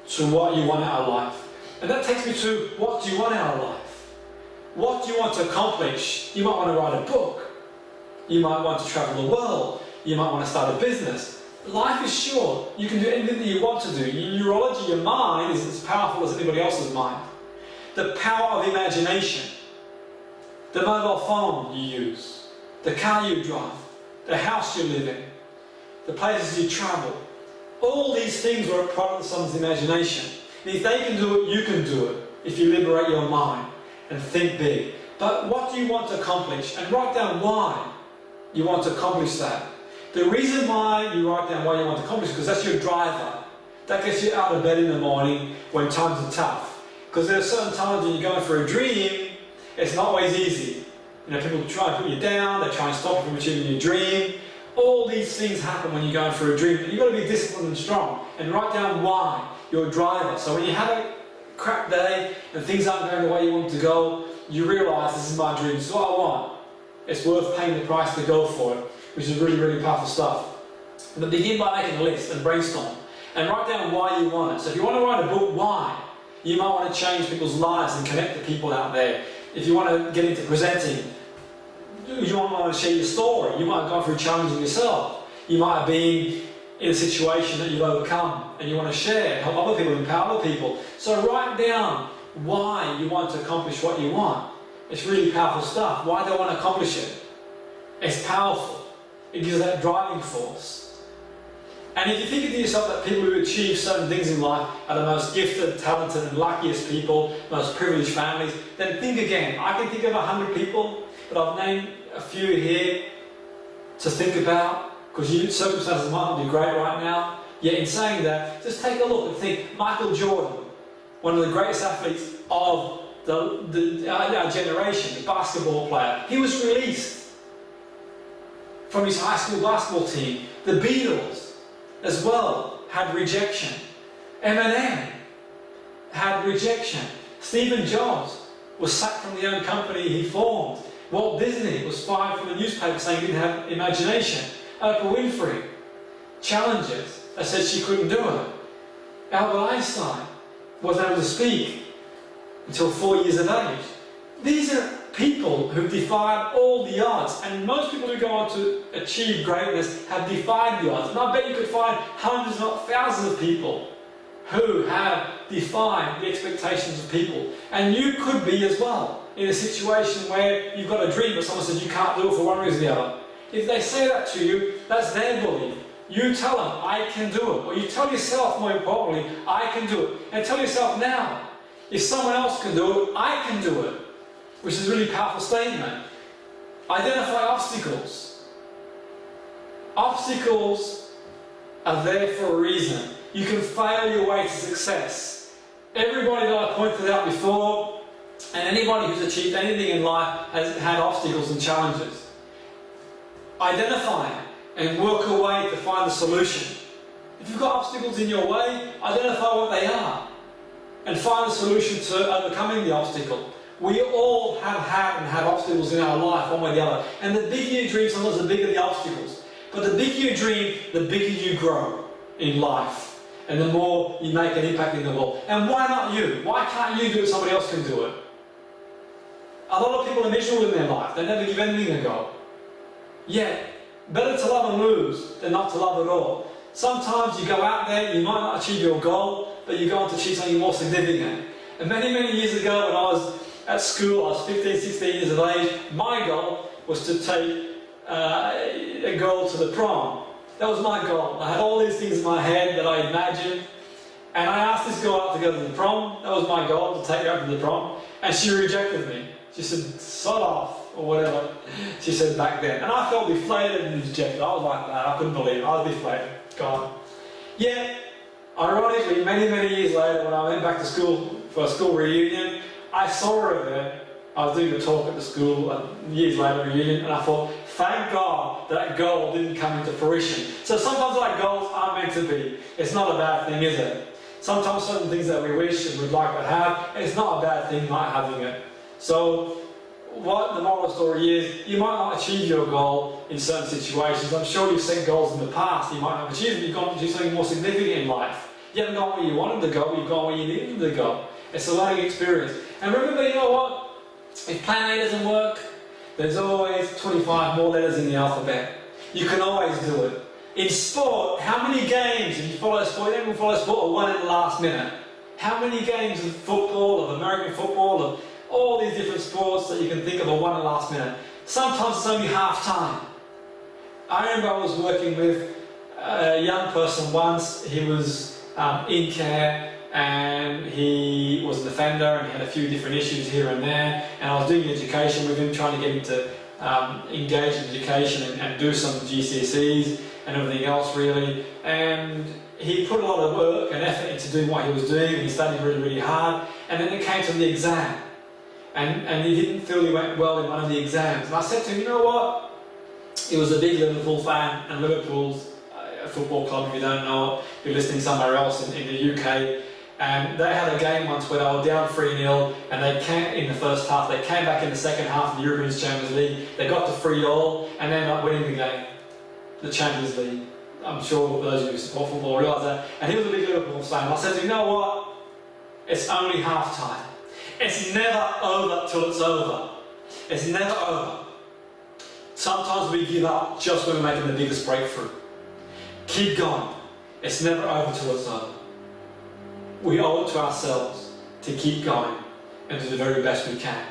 to what you want out of life. And that takes me to, what do you want out of life? What do you want to accomplish? You might want to write a book. You might want to travel the world. You might want to start a business. Life is short. You can do anything that you want to do. Your neurology, your mind, is as powerful as anybody else's mind. The power of imagination. The mobile phone you use. The car you drive. The house you live in. The places you travel. All these things are a product of someone's imagination. And if they can do it, you can do it. If you liberate your mind and think big. But what do you want to accomplish? And write down why you want to accomplish that. The reason why you write down why you want to accomplish, because that's your driver. That gets you out of bed in the morning when times are tough. Because there are certain times when you're going for a dream, it's not always easy. You know, people try and put you down, they try and stop you from achieving your dream. All these things happen when you're going for a dream. But you've got to be disciplined and strong. And write down why, your driver. So when you have a crap day and things aren't going the way you want to go, you realise this is my dream, this is what I want. It's worth paying the price to go for it, which is really, really powerful stuff. But begin by making a list and brainstorm. And write down why you want it. So if you want to write a book, why? You might want to change people's lives and connect the people out there. If you want to get into presenting, you might want to share your story. You might have gone through challenging yourself. You might have been in a situation that you've overcome and you want to share, help other people, empower other people. So write down why you want to accomplish what you want. It's really powerful stuff. Why do I want to accomplish it? It's powerful. It gives that driving force. And if you think to yourself that people who achieve certain things in life are the most gifted, talented and luckiest people, most privileged families, then think again. I can think of 100 people, but I've named a few here to think about, because your circumstances might not be great right now. Yet in saying that, just take a look and think, Michael Jordan, one of the greatest athletes of our generation, the basketball player, he was released from his high school basketball team. The Beatles as well had rejection. Eminem had rejection. Stephen Jobs was sacked from the own company he formed Walt Disney was fired from the newspaper saying he didn't have imagination. Oprah Winfrey, challenges, they said she couldn't do it. Albert Einstein wasn't able to speak until 4 years of age. These are people who defied all the odds, and most people who go on to achieve greatness have defied the odds. And I bet you could find hundreds, not thousands of people who have defied the expectations of people. And you could be as well, in a situation where you've got a dream but someone says you can't do it for one reason or the other. If they say that to you, that's their belief. You tell them, I can do it. Or you tell yourself, more importantly, I can do it. And tell yourself now, if someone else can do it, I can do it. Which is a really powerful statement. Identify obstacles. Obstacles are there for a reason. You can fail your way to success. Everybody that I pointed out before, and anybody who's achieved anything in life has had obstacles and challenges. Identify it and work away to find the solution. If you've got obstacles in your way, identify what they are and find a solution to overcoming the obstacle. We all have had and have obstacles in our life, one way or the other. And the bigger you dream, sometimes the bigger the obstacles. But the bigger you dream, the bigger you grow in life. And the more you make an impact in the world. And why not you? Why can't you do it? Somebody else can do it. A lot of people are miserable in their life. They never give anything a go. Yet, better to love and lose than not to love at all. Sometimes you go out there, you might not achieve your goal, but you go on to achieve something more significant. And many, many years ago when I was at school, I was 15, 16 years of age, my goal was to take a girl to the prom. That was my goal. I had all these things in my head that I imagined, and I asked this girl out to go to the prom. That was my goal, to take her out to the prom, and she rejected me. She said, sod off, or whatever she said back then. And I felt deflated and rejected. I was like that. I couldn't believe it. I was deflated. Gone. Yet, ironically, many, many years later, when I went back to school for a school reunion, I saw her there. I was doing a talk at the school years later, reunion, and I thought, thank God that goal didn't come into fruition. So sometimes our goals aren't meant to be. It's not a bad thing, is it? Sometimes certain things that we wish and would like to have, it's not a bad thing not having it. So what the moral of the story is, you might not achieve your goal in certain situations. I'm sure you've set goals in the past, you might not have achieved them. You've got to do something more significant in life. You haven't gone where you wanted to go, you've gone where you needed to go. It's a learning experience. And remember, you know what? If plan A doesn't work, there's always 25 more letters in the alphabet. You can always do it. In sport, how many games, if you follow sport, everyone follows sport, are won at the last minute? How many games of football, of American football, of all these different sports that you can think of are won at the last minute? Sometimes it's only half time. I remember I was working with a young person once. He was in care, and he was an offender and he had a few different issues here and there, and I was doing education with him, trying to get him to engage in education and do some GCSEs and everything else really, and he put a lot of work and effort into doing what he was doing, and he studied really, really hard, and then it came to the exam, and he didn't feel he went well in one of the exams, and I said to him, you know what, he was a big Liverpool fan, and Liverpool's a football club, if you don't know it, you're listening somewhere else in the UK. And they had a game once where they were down 3-0, and they came in the first half. They came back in the second half of the European Champions League. They got to 3-3 and ended up winning the game, the Champions League. I'm sure those of you who support football realise that. And he was a big Liverpool fan. I said to him, you know what? It's only half time. It's never over till it's over. It's never over. Sometimes we give up just when we're making the biggest breakthrough. Keep going. It's never over till it's over. We owe it to ourselves to keep going and do the very best we can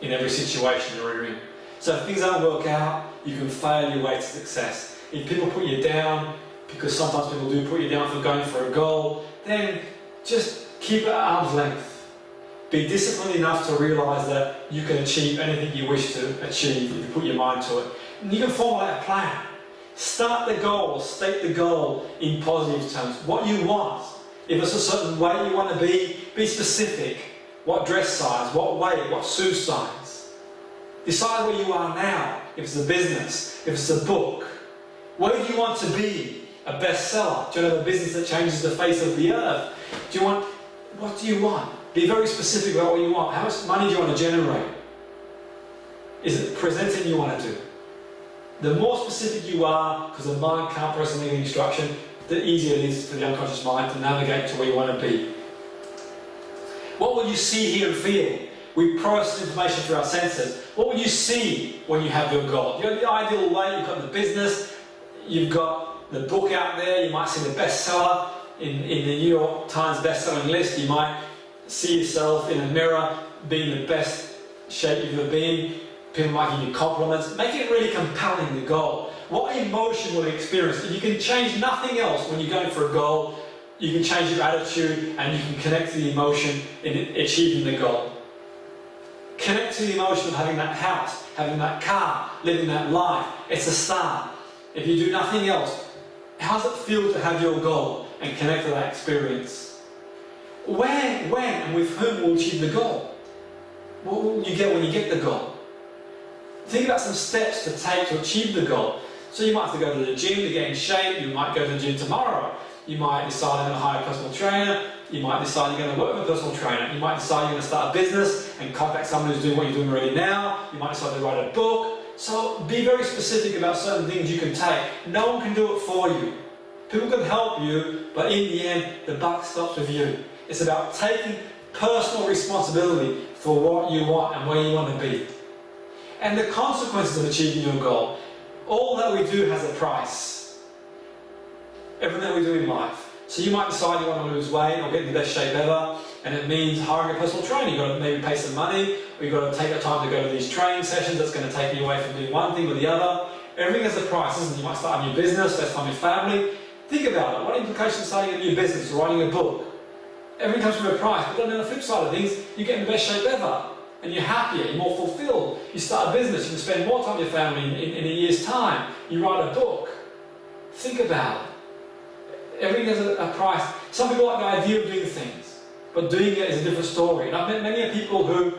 in every situation you're in. So if things don't work out, you can fail your way to success. If people put you down, because sometimes people do put you down for going for a goal, then just keep it at arm's length. Be disciplined enough to realise that you can achieve anything you wish to achieve if you put your mind to it. And you can formulate a plan. Start the goal, state the goal in positive terms. What you want. If it's a certain way you want to be specific. What dress size, what weight, what shoe size. Decide where you are now. If it's a business, if it's a book. Where do you want to be? A bestseller? Do you have a business that changes the face of the earth? What do you want? Be very specific about what you want. How much money do you want to generate? is it presenting you want to do. The more specific you are, because the mind can't process any instruction, the easier it is for the unconscious mind to navigate to where you want to be. What will you see, hear and feel? We process information through our senses. What will you see when you have your goal? You have the ideal way, you've got the business, you've got the book out there, you might see the bestseller in the New York Times best-selling list, you might see yourself in a mirror being the best shape you've ever been, people might give you compliments. Make it really compelling, the goal. What emotion will you experience? If you can change nothing else when you're going for a goal, you can change your attitude and you can connect to the emotion in achieving the goal. Connect to the emotion of having that house, having that car, living that life. It's a start. If you do nothing else, how does it feel to have your goal and connect to that experience? Where, when, and with whom will you achieve the goal? What will you get when you get the goal? Think about some steps to take to achieve the goal. So you might have to go to the gym to get in shape, you might go to the gym tomorrow. You might decide you're going to hire a personal trainer, you might decide you're going to work with a personal trainer, you might decide you're going to start a business and contact someone who's doing what you're doing already now, you might decide to write a book. So be very specific about certain things you can take. No one can do it for you. People can help you, but in the end, the buck stops with you. It's about taking personal responsibility for what you want and where you want to be. And the consequences of achieving your goal. All that we do has a price. Everything that we do in life. So you might decide you want to lose weight or get in the best shape ever, and it means hiring a personal trainer. You've got to maybe pay some money, or you've got to take the time to go to these training sessions that's going to take you away from doing one thing or the other. Everything has a price, isn't it? You might start a new business, spend time with family. Think about it. What implications of starting a new business or writing a book? Everything comes with a price, but then on the flip side of things, you get in the best shape ever. And you're happier, you're more fulfilled. You start a business, you can spend more time with your family in a year's time. You write a book. Think about it. Everything has a price. Some people like the idea of doing things, but doing it is a different story. And I've met many people who,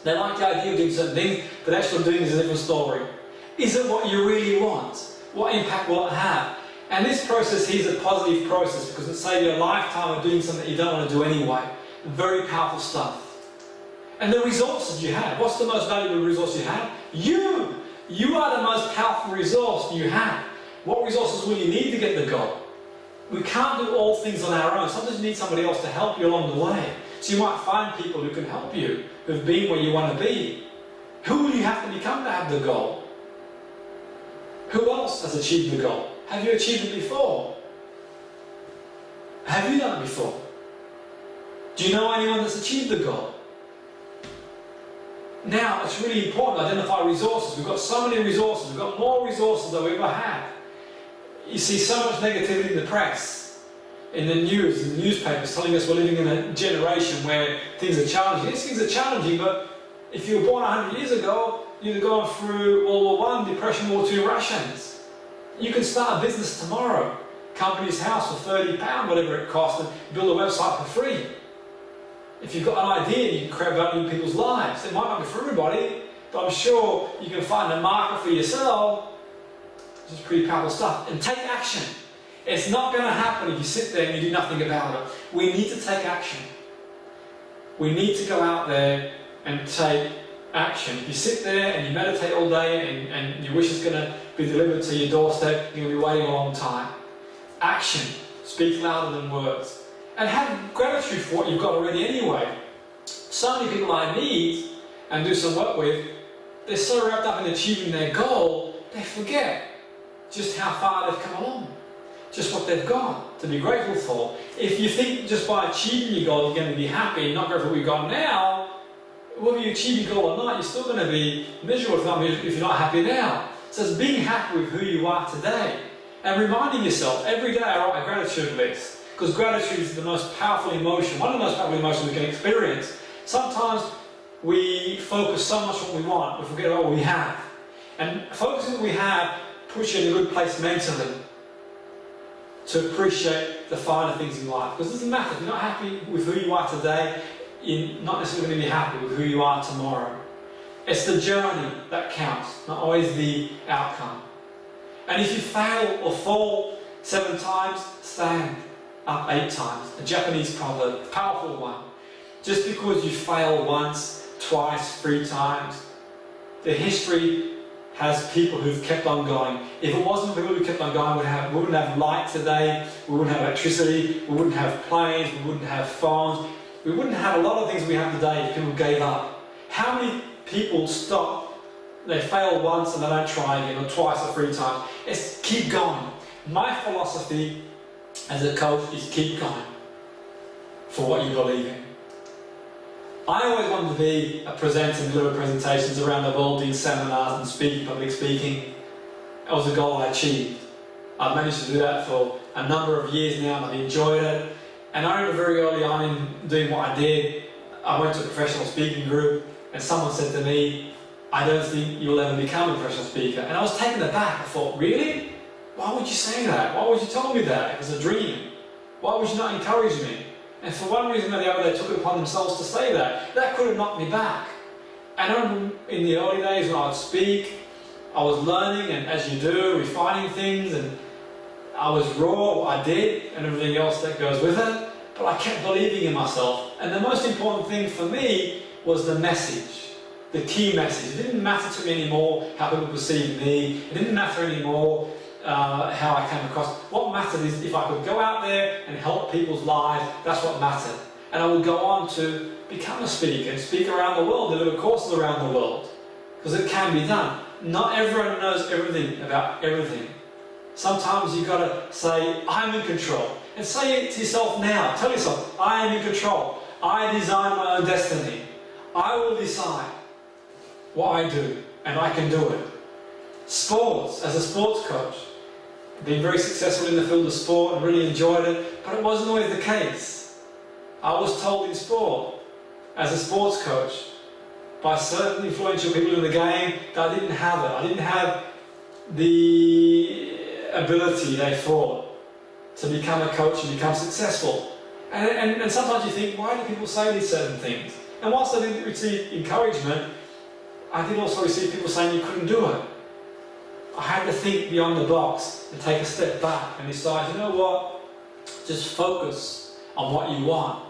they like the idea of doing certain things, but actually doing is a different story. Is it what you really want? What impact will it have? And this process here is a positive process because it saves you a lifetime of doing something you don't want to do anyway. Very powerful stuff. And the resources you have. What's the most valuable resource you have? You! You are the most powerful resource you have. What resources will you need to get the goal? We can't do all things on our own. Sometimes you need somebody else to help you along the way. So you might find people who can help you, who've been where you want to be. Who will you have to become to have the goal? Who else has achieved the goal? Have you achieved it before? Have you done it before? Do you know anyone that's achieved the goal? Now, it's really important to identify resources. We've got so many resources. We've got more resources than we ever had. You see so much negativity in the press, in the news, in the newspapers, telling us we're living in a generation where things are challenging. Yes, things are challenging, but if you were born 100 years ago, you'd have gone through World War I, Depression, World War II, Russians. You can start a business tomorrow. Company's house for £30, whatever it costs, and build a website for free. If you've got an idea, you can create value in people's lives. It might not be for everybody, but I'm sure you can find a market for yourself. This is pretty powerful stuff. And take action. It's not going to happen if you sit there and you do nothing about it. We need to take action. We need to go out there and take action. If you sit there and you meditate all day and your wish is going to be delivered to your doorstep, you're going to be waiting a long time. Action. Speak louder than words. And have gratitude for what you've got already anyway. So many people I meet and do some work with, they're so wrapped up in achieving their goal, they forget just how far they've come along. Just what they've got to be grateful for. If you think just by achieving your goal you're going to be happy and not grateful for what you've got now, whether you achieve your goal or not, you're still going to be miserable if you're not happy now. So it's being happy with who you are today. And reminding yourself, every day I write a gratitude list. Because gratitude is the most powerful emotion, one of the most powerful emotions we can experience. Sometimes we focus so much on what we want, we forget about what we have. And focusing on what we have puts you in a good place mentally to appreciate the finer things in life. Because it doesn't matter, if you're not happy with who you are today, you're not necessarily going to be happy with who you are tomorrow. It's the journey that counts, not always the outcome. And if you fail or fall 7 times, stand up 8 times. A Japanese proverb, powerful one. Just because you fail once, twice, 3 times, the history has people who've kept on going. If it wasn't for people who kept on going, we wouldn't have light today, we wouldn't have electricity, we wouldn't have planes, we wouldn't have phones, we wouldn't have a lot of things we have today if people gave up. How many people stop, they fail once and they don't try again, or twice or three times? It's keep going. My philosophy as a coach is keep going for what you believe in. I always wanted to be a presenter and deliver presentations around the world, doing seminars and speaking, public speaking. That was a goal I achieved. I've managed to do that for a number of years now and I've enjoyed it. And I remember very early on in doing what I did, I went to a professional speaking group and someone said to me, I don't think you'll ever become a professional speaker. And I was taken aback. I thought, really? Why would you say that? Why would you tell me that? It was a dream. Why would you not encourage me? And for one reason or the other, they took it upon themselves to say that. That could have knocked me back. And I remember in the early days when I would speak, I was learning, and as you do, refining things, and I was raw, what I did, and everything else that goes with it. But I kept believing in myself. And the most important thing for me was the message, the key message. It didn't matter to me anymore how people perceived me. It didn't matter anymore how I came across. What mattered is if I could go out there and help people's lives, that's what mattered. And I would go on to become a speaker and speak around the world, deliver courses around the world. Because it can be done. Not everyone knows everything about everything. Sometimes you've got to say, I'm in control. And say it to yourself now. Tell yourself, I am in control. I design my own destiny. I will decide what I do, and I can do it. Sports, as a sports coach, been very successful in the field of sport and really enjoyed it, but it wasn't always the case. I was told in sport, as a sports coach, by certain influential people in the game, that I didn't have it. I didn't have the ability, they thought, to become a coach and become successful. And sometimes you think, why do people say these certain things? And whilst I didn't receive encouragement, I did also receive people saying you couldn't do it. I had to think beyond the box and take a step back and decide, you know what, just focus on what you want.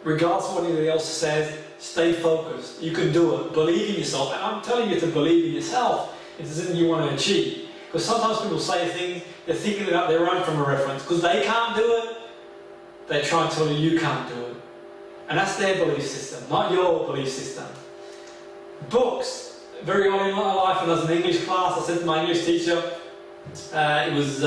Regardless of what anybody else says, stay focused. You can do it. Believe in yourself. And I'm telling you to believe in yourself if there's something you want to achieve. Because sometimes people say things, they're thinking about their own from a reference. Because they can't do it, they try and tell you you can't do it. And that's their belief system, not your belief system. Books. Very early in my life, when I was in English class, I said to my English teacher, it was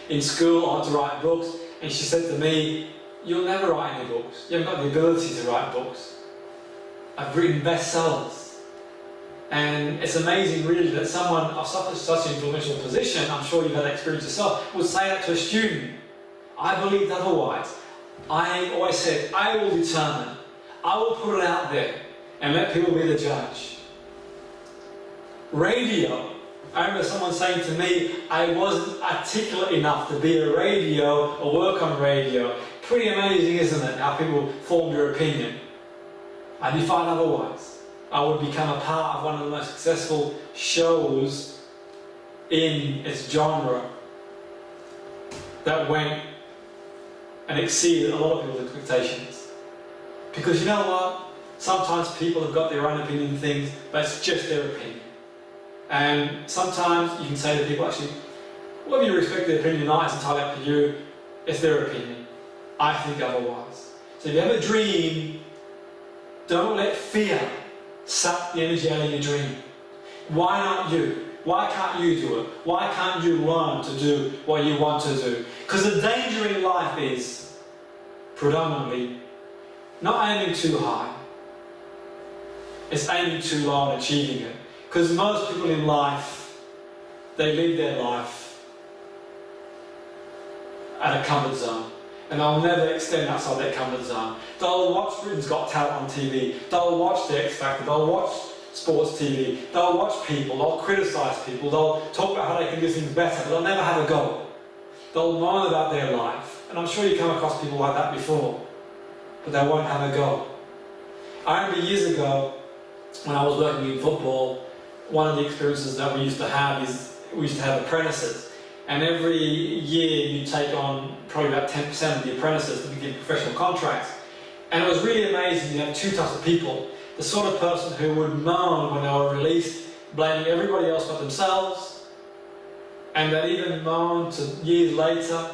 in school, I had to write books, and she said to me, you'll never write any books. You haven't got the ability to write books. I've written bestsellers. And it's amazing really that someone of such an influential position, I'm sure you've had that experience yourself, would say that to a student. I believed otherwise. I always said, I will determine. I will put it out there and let people be the judge. Radio. I remember someone saying to me, I wasn't articulate enough to be a radio or work on radio. Pretty amazing, isn't it, how people form their opinion. I defied otherwise. I would become a part of one of the most successful shows in its genre that went and exceeded a lot of people's expectations. Because you know what? Sometimes people have got their own opinion on things, but it's just their opinion. And sometimes you can say to people, actually, whether you respect their opinion or not, it's entirely up to you. It's their opinion. I think otherwise. So if you have a dream, don't let fear suck the energy out of your dream. Why not you? Why can't you do it? Why can't you learn to do what you want to do? Because the danger in life is predominantly not aiming too high. It's aiming too low and achieving it. Because most people in life, they live their life at a comfort zone. And they'll never extend outside their comfort zone. They'll watch Britain's Got Talent on TV. They'll watch the X Factor. They'll watch sports TV. They'll watch people. They'll criticise people. They'll talk about how they can do things better. But they'll never have a go. They'll moan about their life. And I'm sure you come across people like that before. But they won't have a go. I remember years ago, when I was working in football, one of the experiences that we used to have is we used to have apprentices. And every year you take on probably about 10% of the apprentices to begin professional contracts. And it was really amazing. You have two types of people. The sort of person who would moan when they were released blaming everybody else but themselves, and that even moan to years later,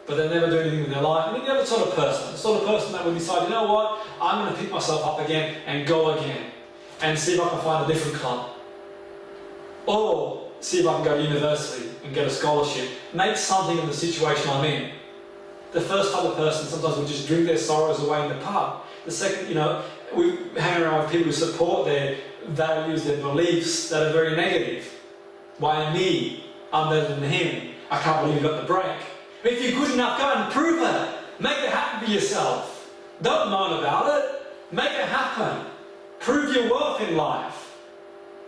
but they never do anything with their life. I mean, the other sort of person, the sort of person that will decide, you know what, I'm going to pick myself up again and go again, and see if I can find a different club. Or see if I can go to university and get a scholarship, make something of the situation I'm in. The first type of person sometimes will just drink their sorrows away in the pub. The second, we hang around with people who support their values, their beliefs that are very negative. Why me? I'm better than him. I can't believe you got the break. But if you're good enough, go and prove it. Make it happen for yourself. Don't moan about it. Make it happen. Prove your worth in life.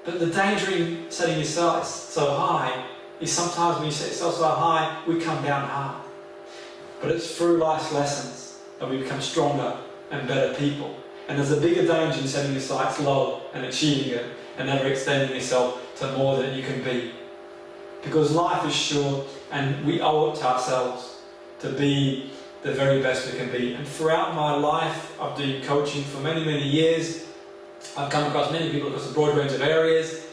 But the danger in setting yourself so high is sometimes when you set yourself so high, we come down hard. But it's through life's lessons that we become stronger and better people. And there's a bigger danger in setting your sights low and achieving it and never extending yourself to more than you can be. Because life is short and we owe it to ourselves to be the very best we can be. And throughout my life, I've been coaching for many, many years. I've come across many people across a broad range of areas.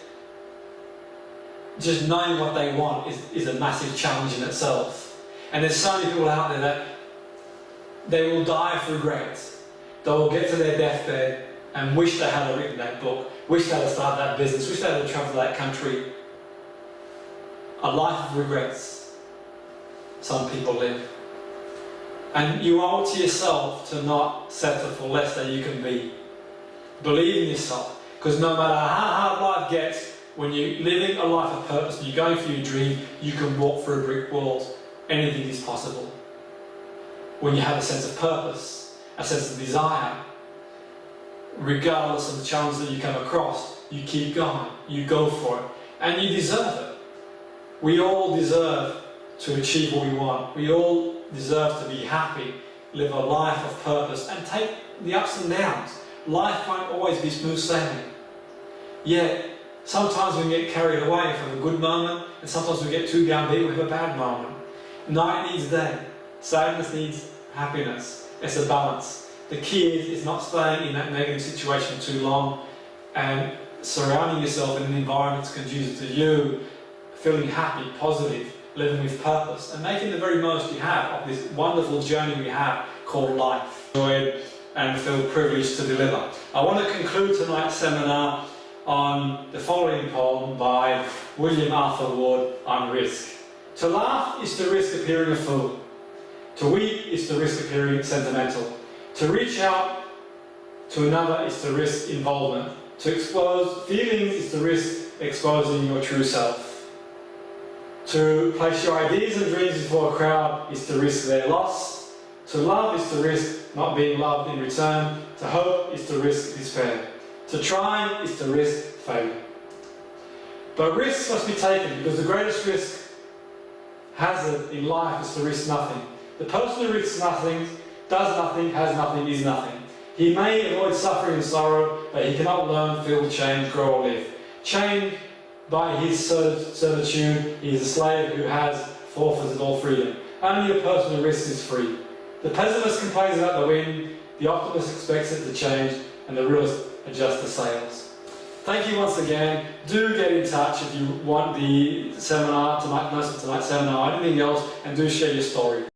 Just knowing what they want is a massive challenge in itself. And there's so many people out there that they will die of regrets. They will get to their deathbed and wish they had written that book, wish they had started that business, wish they had traveled to that country. A life of regrets some people live. And you owe it to yourself to not settle for less than you can be. Believe in yourself, because no matter how hard life gets, when you're living a life of purpose, when you're going for your dream, you can walk through brick walls. Anything is possible. When you have a sense of purpose, a sense of desire, regardless of the challenge that you come across, you keep going, you go for it, and you deserve it. We all deserve to achieve what we want. We all deserve to be happy, live a life of purpose, and take the ups and downs. Life won't always be smooth sailing. Yet, sometimes we get carried away from a good moment, and sometimes we get too downbeat with a bad moment. Night needs day. Sadness needs happiness. It's a balance. The key is not staying in that negative situation too long and surrounding yourself in an environment that's conducive to you, feeling happy, positive, living with purpose, and making the very most you have of this wonderful journey we have called life. Enjoyed and feel privileged to deliver. I want to conclude tonight's seminar on the following poem by William Arthur Ward on risk. To laugh is to risk appearing a fool. To weep is to risk appearing sentimental. To reach out to another is to risk involvement. To expose feelings is to risk exposing your true self. To place your ideas and dreams before a crowd is to risk their loss. To love is to risk not being loved in return. To hope is to risk despair. To try is to risk failure. But risks must be taken, because the greatest risk hazard in life is to risk nothing. The person who risks nothing, does nothing, has nothing, is nothing. He may avoid suffering and sorrow, but he cannot learn, feel, change, grow or live. Chained by his certitude, he is a slave who has forfeited all freedom. Only a person who risks is free. The pessimist complains about the wind, the optimist expects it to change, and the realist adjusts the sails. Thank you once again. Do get in touch if you want the seminar, tonight's seminar, or anything else, and do share your story.